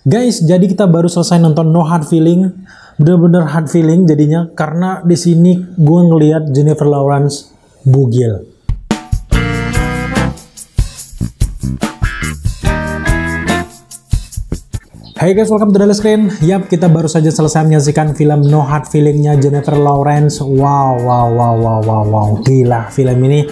Guys, jadi kita baru selesai nonton No Hard Feeling. Bener-bener hard feeling jadinya karena di sini gue ngelihat Jennifer Lawrence bugil. Hey guys, welcome to Daily Screen. Yap, kita baru saja selesai menyaksikan film No Hard Feeling-nya Jennifer Lawrence. Wow. Gila, film ini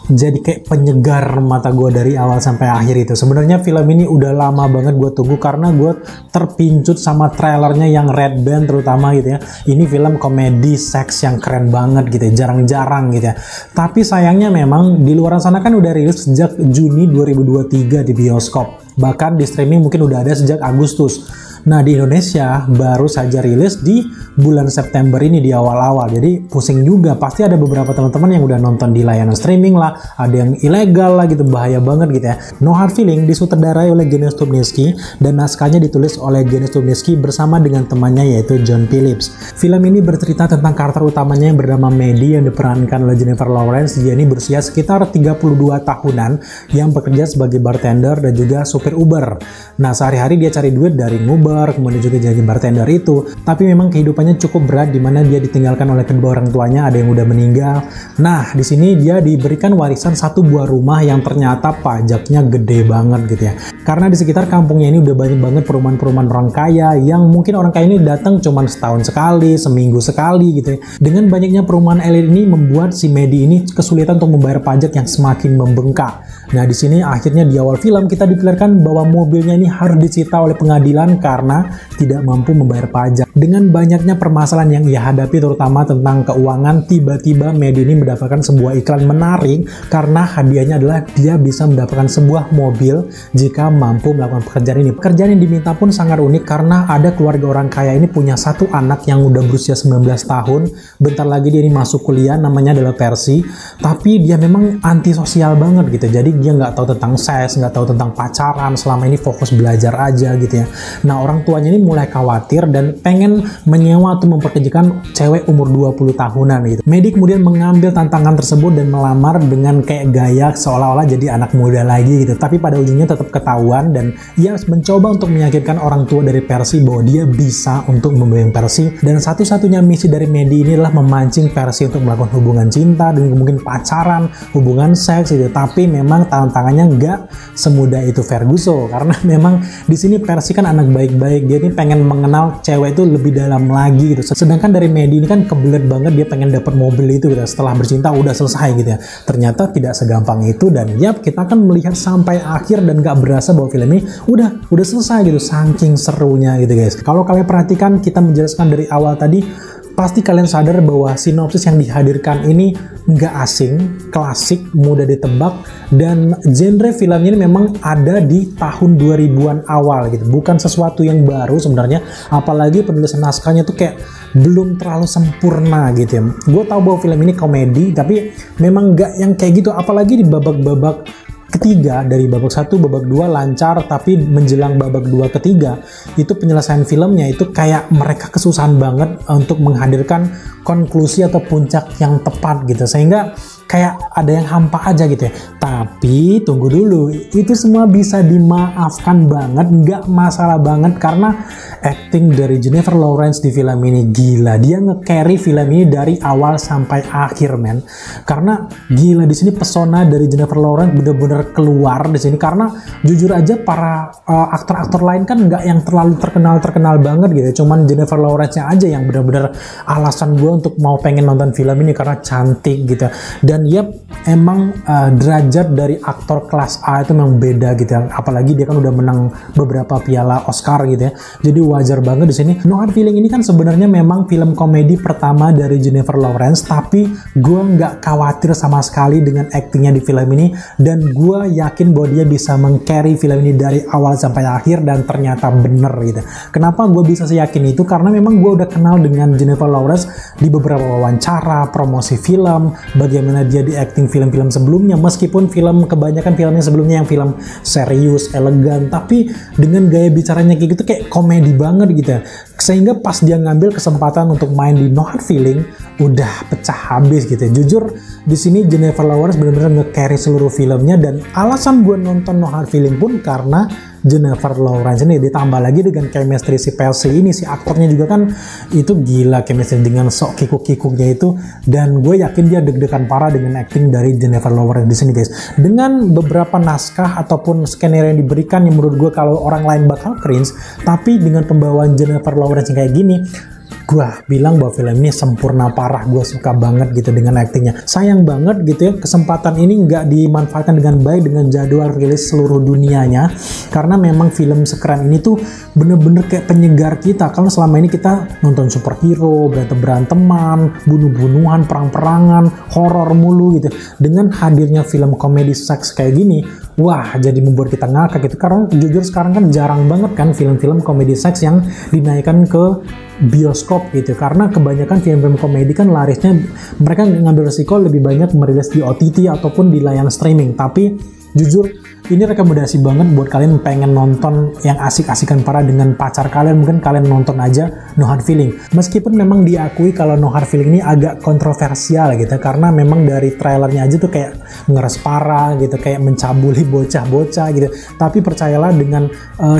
jadi kayak penyegar mata gue dari awal sampai akhir itu. Sebenarnya film ini udah lama banget gue tunggu karena gue terpincut sama trailernya yang Red Band terutama gitu ya. Ini film komedi seks yang keren banget gitu ya, jarang-jarang gitu ya. Tapi sayangnya memang di luar sana kan udah rilis sejak Juni 2023 di bioskop. Bahkan di streaming mungkin udah ada sejak Agustus. Nah, di Indonesia baru saja rilis di bulan September ini di awal-awal. Jadi pusing juga, pasti ada beberapa teman-teman yang udah nonton di layanan streaming lah, ada yang ilegal lah gitu, bahaya banget gitu ya. No Hard Feeling disutradarai oleh Jennifer Stupnitsky dan naskahnya ditulis oleh Jennifer Stupnitsky bersama dengan temannya yaitu John Phillips. Film ini bercerita tentang karakter utamanya yang bernama Maddie yang diperankan oleh Jennifer Lawrence. Dia ini berusia sekitar 32 tahunan yang bekerja sebagai bartender dan juga supir Uber. Nah, sehari-hari dia cari duit dari Uber, kemudian juga jadi bartender itu. Tapi memang kehidupannya cukup berat di mana dia ditinggalkan oleh kedua orang tuanya, ada yang udah meninggal. Nah, di sini dia diberikan warisan satu buah rumah yang ternyata pajaknya gede banget gitu ya. Karena di sekitar kampungnya ini udah banyak banget perumahan-perumahan orang kaya yang mungkin orang kaya ini datang cuma setahun sekali, seminggu sekali gitu ya. Dengan banyaknya perumahan elit ini membuat si Maddie ini kesulitan untuk membayar pajak yang semakin membengkak. Nah, di sini akhirnya di awal film kita diperlihatkan bahwa mobilnya ini harus disita oleh pengadilan karena tidak mampu membayar pajak. Dengan banyaknya permasalahan yang ia hadapi terutama tentang keuangan, tiba-tiba Maddie ini mendapatkan sebuah iklan menarik karena hadiahnya adalah dia bisa mendapatkan sebuah mobil jika mampu melakukan pekerjaan ini. Pekerjaan yang diminta pun sangat unik karena ada keluarga orang kaya ini punya satu anak yang udah berusia 19 tahun. Bentar lagi dia ini masuk kuliah, namanya adalah Percy. Tapi dia memang antisosial banget gitu. Jadi dia nggak tahu tentang seks, nggak tahu tentang pacaran, selama ini fokus belajar aja gitu ya. Nah, orang tuanya ini mulai khawatir dan pengen menyewa atau memperkerjakan cewek umur 20 tahunan gitu. Maddie kemudian mengambil tantangan tersebut dan melamar dengan kayak gaya seolah-olah jadi anak muda lagi gitu. Tapi pada ujungnya tetap ketahuan dan ia mencoba untuk meyakinkan orang tua dari Percy bahwa dia bisa untuk membiayai Percy. Dan satu-satunya misi dari Maddie ini adalah memancing Percy untuk melakukan hubungan cinta dan mungkin pacaran, hubungan seks gitu. Tapi memang tantangannya nggak semudah itu Ferguson karena memang di sini Percy kan anak baik-baik, dia ini pengen mengenal cewek itu lebih dalam lagi gitu. Sedangkan dari Maddie ini kan kebelet banget, dia pengen dapat mobil itu gitu. Setelah bercinta udah selesai gitu ya. Ternyata tidak segampang itu dan yap, kita akan melihat sampai akhir dan gak berasa bahwa film ini udah selesai gitu. Saking serunya gitu guys. Kalau kalian perhatikan, kita menjelaskan dari awal tadi, pasti kalian sadar bahwa sinopsis yang dihadirkan ini nggak asing, klasik, mudah ditebak, dan genre filmnya ini memang ada di tahun 2000-an awal gitu. Bukan sesuatu yang baru sebenarnya, apalagi penulisan naskahnya tuh kayak belum terlalu sempurna gitu ya. Gue tahu bahwa film ini komedi, tapi memang nggak yang kayak gitu, apalagi di babak-babak ketiga, dari babak 1, babak 2 lancar, tapi menjelang babak 2 ketiga itu penyelesaian filmnya itu kayak mereka kesusahan banget untuk menghadirkan konklusi atau puncak yang tepat gitu, sehingga kayak ada yang hampa aja gitu ya. Tapi tunggu dulu, itu semua bisa dimaafkan banget, nggak masalah banget karena acting dari Jennifer Lawrence di film ini gila. Dia nge-carry film ini dari awal sampai akhir men. Karena gila, di sini pesona dari Jennifer Lawrence bener-bener keluar di sini karena jujur aja para aktor-aktor lain kan nggak yang terlalu terkenal banget gitu. Cuman Jennifer Lawrence-nya aja yang bener-bener alasan gue untuk mau pengen nonton film ini karena cantik gitu. Dan ya emang derajat dari aktor kelas A itu memang beda gitu ya. Apalagi dia kan udah menang beberapa piala Oscar gitu ya. Jadi wajar banget di sini. No Hard Feeling ini kan sebenarnya memang film komedi pertama dari Jennifer Lawrence, tapi gue nggak khawatir sama sekali dengan aktingnya di film ini dan gue yakin bahwa dia bisa meng-carry film ini dari awal sampai akhir dan ternyata bener gitu. Kenapa gue bisa seyakin itu? Karena memang gue udah kenal dengan Jennifer Lawrence di beberapa wawancara, promosi film, bagaimana dia di acting film-film sebelumnya, meskipun kebanyakan filmnya sebelumnya yang film serius, elegan, tapi dengan gaya bicaranya kayak gitu kayak komedi banget gitu ya. Sehingga pas dia ngambil kesempatan untuk main di No Hard Feeling udah pecah habis gitu ya. Jujur di sini Jennifer Lawrence benar-benar nge-carry seluruh filmnya dan alasan gue nonton No Hard Feeling pun karena Jennifer Lawrence ini. Ditambah lagi dengan chemistry si Percy ini, si aktornya juga kan itu gila chemistry dengan sok kikuk-kikuknya itu, dan gue yakin dia deg-degan parah dengan acting dari Jennifer Lawrence di sini guys. Dengan beberapa naskah ataupun skenario yang diberikan yang menurut gue kalau orang lain bakal cringe, tapi dengan pembawaan Jennifer Lawrence yang kayak gini, gue bilang bahwa film ini sempurna parah. Gue suka banget gitu dengan aktingnya. Sayang banget gitu ya kesempatan ini nggak dimanfaatkan dengan baik dengan jadwal rilis seluruh dunianya, karena memang film sekeren ini tuh bener-bener kayak penyegar kita. Karena selama ini kita nonton superhero, berantem-beranteman, bunuh-bunuhan, perang-perangan, horor mulu gitu. Dengan hadirnya film komedi seks kayak gini, wah jadi membuat kita ngakak gitu. Karena jujur sekarang kan jarang banget kan film-film komedi seks yang dinaikkan ke bioskop gitu, karena kebanyakan film-film komedi kan larisnya mereka ngambil resiko lebih banyak merilis di OTT ataupun di layanan streaming. Tapi jujur ini rekomendasi banget buat kalian pengen nonton yang asik-asikan parah dengan pacar kalian, mungkin kalian nonton aja No Hard Feeling. Meskipun memang diakui kalau No Hard Feeling ini agak kontroversial gitu, karena memang dari trailernya aja tuh kayak ngeres parah gitu, kayak mencabuli bocah-bocah gitu. Tapi percayalah dengan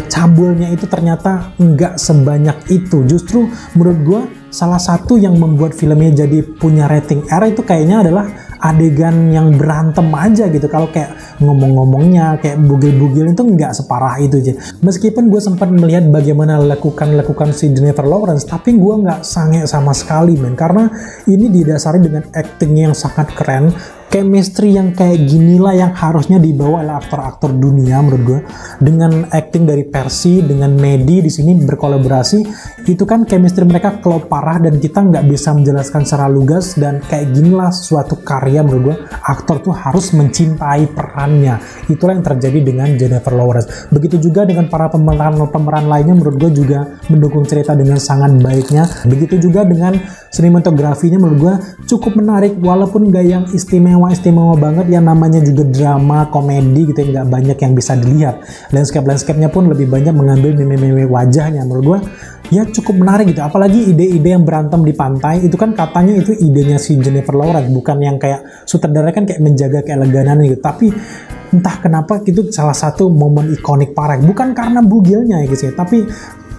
cabulnya itu ternyata nggak sebanyak itu. Justru menurut gue salah satu yang membuat filmnya jadi punya rating R itu kayaknya adalah adegan yang berantem aja gitu. Kalau kayak ngomong-ngomongnya kayak bugil-bugil itu nggak separah itu aja. Meskipun gue sempat melihat bagaimana lekukan si Jennifer Lawrence, tapi gue nggak sange sama sekali men, karena ini didasari dengan actingnya yang sangat keren. Chemistry yang kayak ginilah yang harusnya dibawa oleh aktor-aktor dunia menurut gue. Dengan acting dari Percy dengan Maddie di sini berkolaborasi, itu kan chemistry mereka klop parah dan kita nggak bisa menjelaskan secara lugas, dan kayak ginilah suatu karya menurut gue. Aktor tuh harus mencintai perannya. Itulah yang terjadi dengan Jennifer Lawrence. Begitu juga dengan para pemeran lainnya menurut gue juga mendukung cerita dengan sangat baiknya. Begitu juga dengan sinematografinya menurut gue cukup menarik, walaupun gak yang istimewa banget ya, namanya juga drama komedi gitu ya, nggak banyak yang bisa dilihat. Landscape-nya pun lebih banyak mengambil meme-meme wajahnya. Menurut gue ya cukup menarik gitu, apalagi ide-ide yang berantem di pantai itu kan katanya itu idenya si Jennifer Lawrence, bukan yang kayak sutradara kan kayak menjaga keeleganan gitu. Tapi entah kenapa itu salah satu momen ikonik parah, bukan karena bugilnya ya guys ya, tapi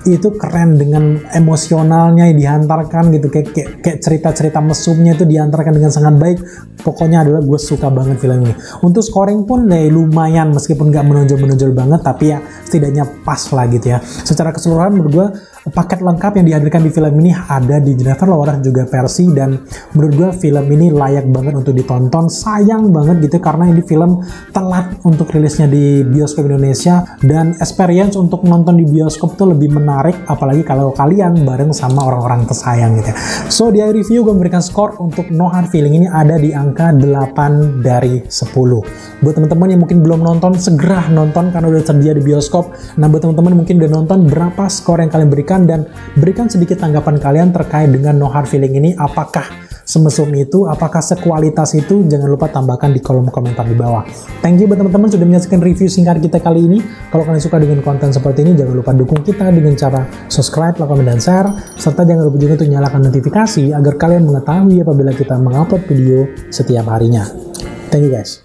itu keren dengan emosionalnya yang dihantarkan gitu, kayak cerita-cerita mesumnya itu dihantarkan dengan sangat baik. Pokoknya adalah gue suka banget film ini. Untuk scoring pun ya lumayan, meskipun gak menonjol-menonjol banget, tapi ya setidaknya pas lah gitu ya. Secara keseluruhan menurut gue paket lengkap yang dihadirkan di film ini ada di Jennifer Lawrence juga Percy, dan menurut gue film ini layak banget untuk ditonton. Sayang banget gitu karena ini film telat untuk rilisnya di bioskop Indonesia, dan experience untuk nonton di bioskop tuh lebih menarik, apalagi kalau kalian bareng sama orang-orang tersayang gitu ya. So di akhir review gue memberikan skor untuk No Hard Feeling ini ada di angka 8 dari 10. Buat teman-teman yang mungkin belum nonton, segera nonton karena udah tersedia di bioskop. Nah buat teman-teman mungkin udah nonton, berapa skor yang kalian berikan, dan berikan sedikit tanggapan kalian terkait dengan No Hard Feeling ini. Apakah semesum itu, apakah sekualitas itu? Jangan lupa tambahkan di kolom komentar di bawah. Thank you buat teman-teman sudah menyaksikan review singkat kita kali ini. Kalau kalian suka dengan konten seperti ini, jangan lupa dukung kita dengan cara subscribe, like, komen, dan share. Serta jangan lupa juga untuk nyalakan notifikasi agar kalian mengetahui apabila kita mengupload video setiap harinya. Thank you guys.